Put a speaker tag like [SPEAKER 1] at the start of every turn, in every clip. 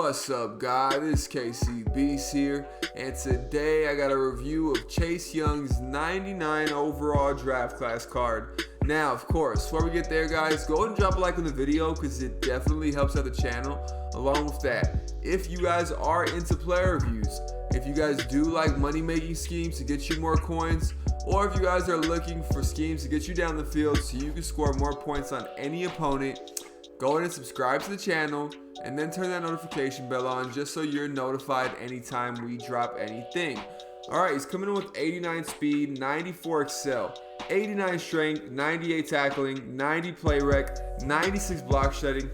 [SPEAKER 1] What's up, guys? This is KCB's here, and today I got a review of Chase Young's 99 overall draft class card. Now, of course, before we get there, guys, go ahead and drop a like on the video because it definitely helps out the channel. Along with that, if you guys are into player reviews, if you guys do like money-making schemes to get you more coins, or if you guys are looking for schemes to get you down the field so you can score more points on any opponent, go ahead and subscribe to the channel and then turn that notification bell on just so you're notified anytime we drop anything. Alright, he's coming in with 89 speed, 94 excel, 89 strength, 98 tackling, 90 play rec, 96 block shedding.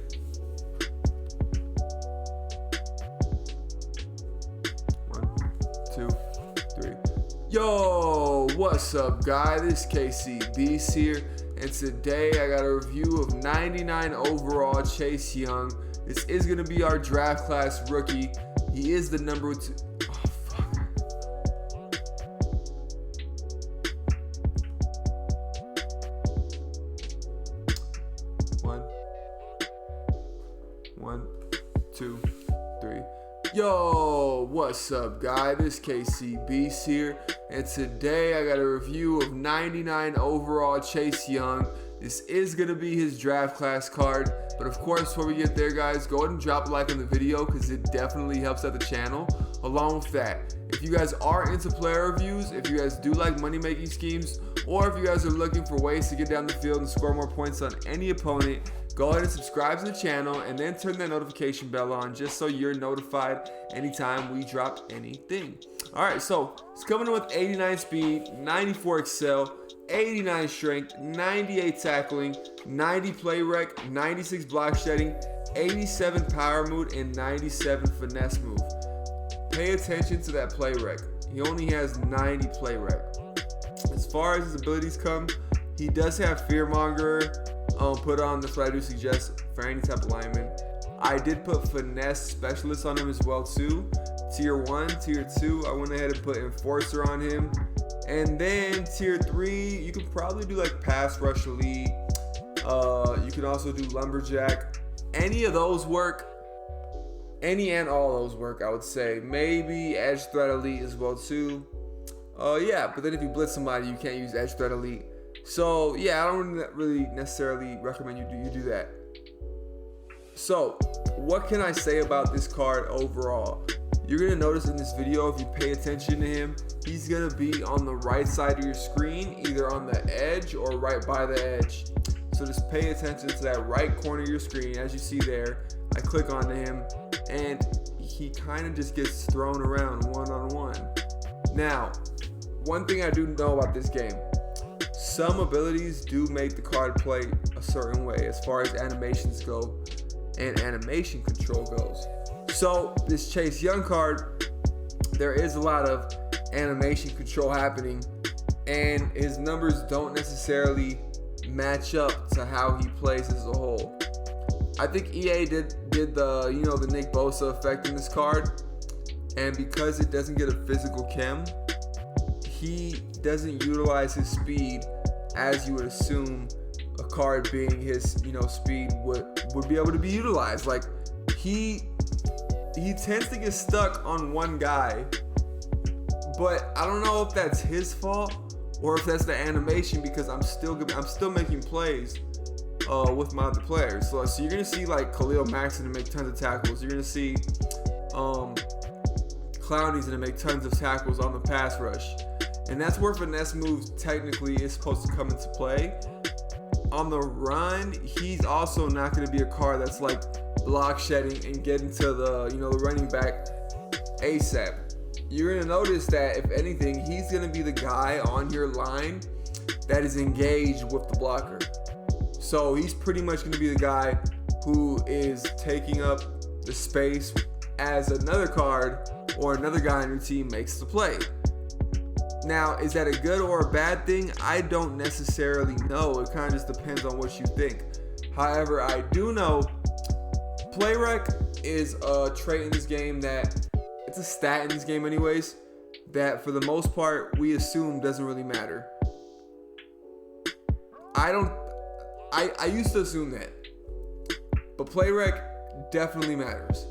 [SPEAKER 1] Yo, what's up, guys? This is KCB's here, and today I got a review of 99 overall Chase Young. This is going to be our draft class rookie. He is the number 2. Oh, fuck. One, two, three. Yo, what's up, guys? This is KCB's here, and today I got a review of 99 overall Chase Young. This is going to be his draft class card, but of course, before we get there, guys, go ahead and drop a like on the video because it definitely helps out the channel. Along with that, if you guys are into player reviews, if you guys do like money-making schemes, or if you guys are looking for ways to get down the field and score more points on any opponent, go ahead and subscribe to the channel and then turn that notification bell on just so you're notified anytime we drop anything. Alright, so it's coming in with 89 speed, 94 excel, 89 strength, 98 tackling, 90 play rec, 96 block shedding, 87 power move, and 97 finesse move. Pay attention to that play rec. He only has 90 play rec. As far as his abilities come, he does have fearmonger put on. That's what I do suggest for any type of lineman. I did put finesse specialist on him as well too. Tier 1, tier 2, I went ahead and put enforcer on him. And then tier 3, you can probably do like pass rush elite. You can also do lumberjack. Any of those work. Any and all those work, I would say. Maybe edge threat elite as well too. Yeah, but then if you blitz somebody, you can't use edge threat elite. So yeah, I don't really necessarily recommend you do that. So what can I say about this card overall? You're gonna notice in this video, if you pay attention to him, he's gonna be on the right side of your screen, either on the edge or right by the edge. So just pay attention to that right corner of your screen. As you see there, I click onto him and he kind of just gets thrown around one-on-one. Now, one thing I do know about this game, some abilities do make the card play a certain way as far as animations go and animation control goes. So this Chase Young card, there is a lot of animation control happening and his numbers don't necessarily match up to how he plays as a whole. I think EA did the the Nick Bosa effect in this card, and because it doesn't get a physical chem, he doesn't utilize his speed as you would assume a card being his speed would be able to be utilized. Like he tends to get stuck on one guy, but I don't know if that's his fault or if that's the animation, because I'm still making plays with my other players. So you're gonna see like Khalil Mack's gonna make tons of tackles. You're gonna see Clowney's gonna make tons of tackles on the pass rush. And that's where finesse moves technically is supposed to come into play. On the run, he's also not going to be a card that's like block shedding and getting to the running back ASAP. You're going to notice that if anything, he's going to be the guy on your line that is engaged with the blocker. So he's pretty much going to be the guy who is taking up the space as another card or another guy on your team makes the play. Now, is that a good or a bad thing? I don't necessarily know. It kind of just depends on what you think. However, I do know play rec is a trait in this game that, it's a stat in this game anyways, that for the most part we assume doesn't really matter. I used to assume that, but play rec definitely matters.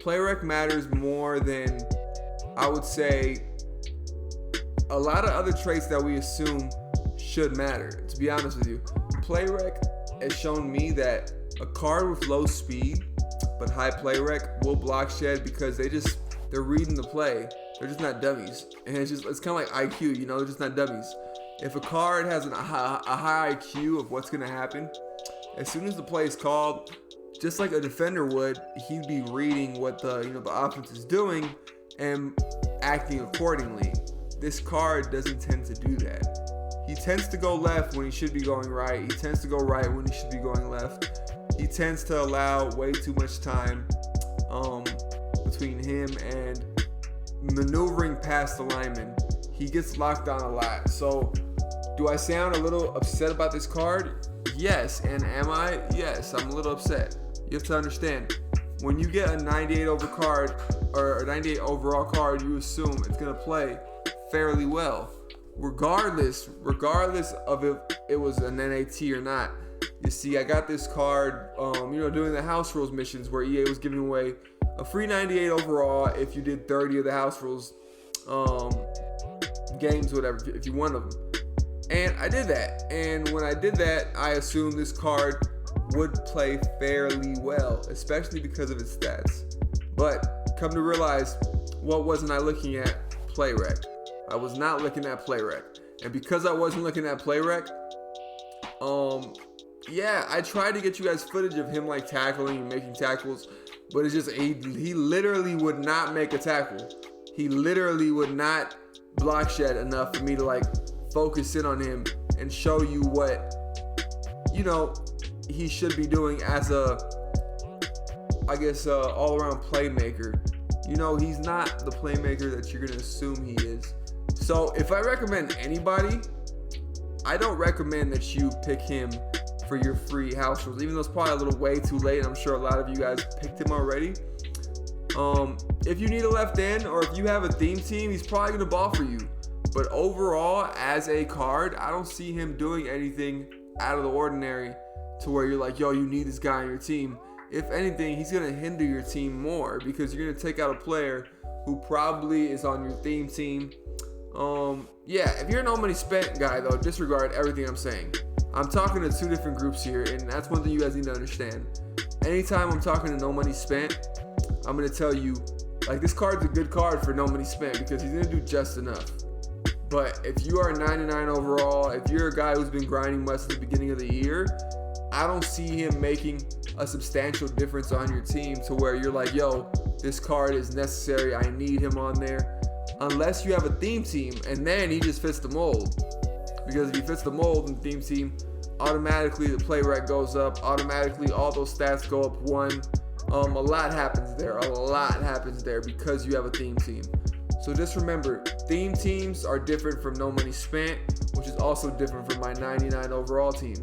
[SPEAKER 1] play rec matters more than, I would say, a lot of other traits that we assume should matter. To be honest with you, play rec has shown me that a card with low speed but high play rec will block shed because they're reading the play. They're just not dummies, and it's kind of like IQ. They're just not dummies. If a card has a high IQ of what's gonna happen, as soon as the play is called, just like a defender would, he'd be reading what the offense is doing and acting accordingly. This card doesn't tend to do that. He tends to go left when he should be going right. He tends to go right when he should be going left. He tends to allow way too much time between him and maneuvering past the lineman. He gets locked on a lot. So, do I sound a little upset about this card? Yes. And am I? Yes, I'm a little upset. You have to understand, when you get a 98 overall card, you assume it's gonna play fairly well, regardless of if it was an NAT or not. You see, I got this card, doing the house rules missions where EA was giving away a free 98 overall if you did 30 of the house rules games, whatever, if you won them. And I did that. And when I did that, I assumed this card would play fairly well, especially because of its stats. But come to realize, what wasn't I looking at? Play rec. I was not looking at play rec. And because I wasn't looking at play rec, I tried to get you guys footage of him like tackling and making tackles, but it's just he literally would not make a tackle. He literally would not block shed enough for me to like focus in on him and show you what he should be doing as a all-around playmaker. He's not the playmaker that you're gonna assume he is. So if I recommend anybody, I don't recommend that you pick him for your free house rules, even though it's probably a little way too late. I'm sure a lot of you guys picked him already. If you need a left end or if you have a theme team, he's probably gonna ball for you. But overall, as a card, I don't see him doing anything out of the ordinary to where you're like, yo, you need this guy on your team. If anything, he's gonna hinder your team more because you're gonna take out a player who probably is on your theme team. If you're a no money spent guy though, disregard everything I'm saying. I'm talking to two different groups here, and that's one thing you guys need to understand. Anytime I'm talking to no money spent, I'm gonna tell you, like, this card's a good card for no money spent because he's gonna do just enough. But if you are 99 overall, if you're a guy who's been grinding much at the beginning of the year, I don't see him making a substantial difference on your team to where you're like, yo, this card is necessary, I need him on there. Unless you have a theme team, and then he just fits the mold. Because if he fits the mold in the theme team, automatically the play rec goes up, automatically all those stats go up one. A lot happens there because you have a theme team. So just remember, theme teams are different from no money spent, which is also different from my 99 overall team.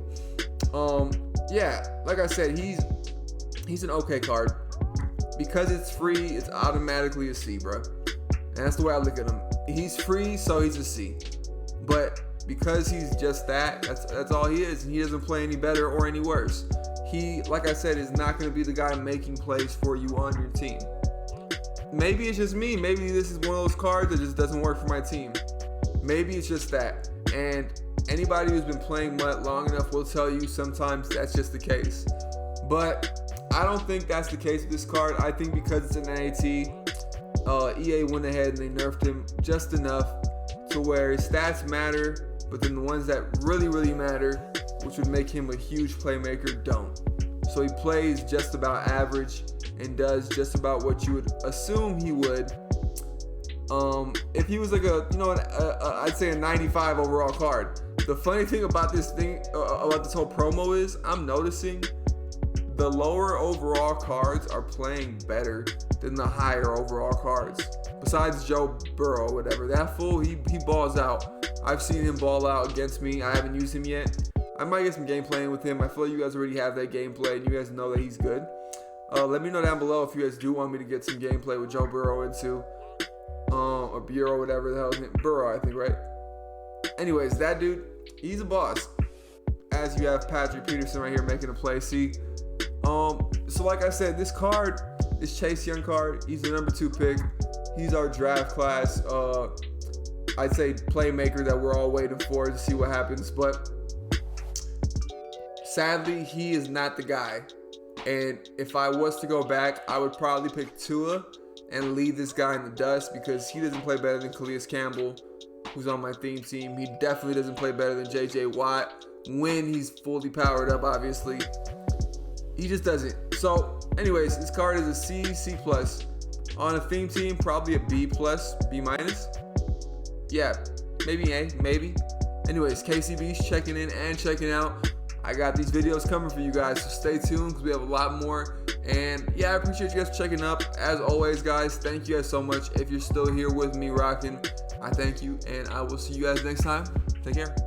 [SPEAKER 1] Like I said, he's an okay card. Because it's free, it's automatically a C, bro. And that's the way I look at him. He's free, so he's a C. But because he's just that's all he is, and he doesn't play any better or any worse. He, like I said, is not going to be the guy making plays for you on your team. Maybe it's just me. Maybe this is one of those cards that just doesn't work for my team. Maybe it's just that. And anybody who's been playing MUT long enough will tell you sometimes that's just the case. But I don't think that's the case with this card. I think because it's an NAT, EA went ahead and they nerfed him just enough to where his stats matter, but then the ones that really, really matter, which would make him a huge playmaker, don't. So he plays just about average and does just about what you would assume he would. If he was like I'd say a 95 overall card. The funny thing about this whole promo is I'm noticing the lower overall cards are playing better than the higher overall cards. Besides Joe Burrow, whatever. That fool, he balls out. I've seen him ball out against me. I haven't used him yet. I might get some gameplay with him. I feel like you guys already have that gameplay and you guys know that he's good. Let me know down below if you guys do want me to get some gameplay with Joe Burrow into or Bureau, whatever the hell his name. Burrow, I think, right? Anyways, that dude, he's a boss. As you have Patrick Peterson right here making a play. See, so like I said, this card, this Chase Young card, he's the number 2 pick. He's our draft class, I'd say playmaker that we're all waiting for to see what happens. But sadly, he is not the guy. And if I was to go back, I would probably pick Tua and leave this guy in the dust because he doesn't play better than Calais Campbell, who's on my theme team. He definitely doesn't play better than J.J. Watt when he's fully powered up, obviously. He just doesn't. So, anyways, this card is a C, C+. On a theme team, probably a B+, B-. Yeah, maybe A, maybe. Anyways, KCB's checking in and checking out. I got these videos coming for you guys, so stay tuned because we have a lot more. And yeah, I appreciate you guys checking up. As always, guys, thank you guys so much. If you're still here with me rocking, I thank you, and I will see you guys next time. Take care.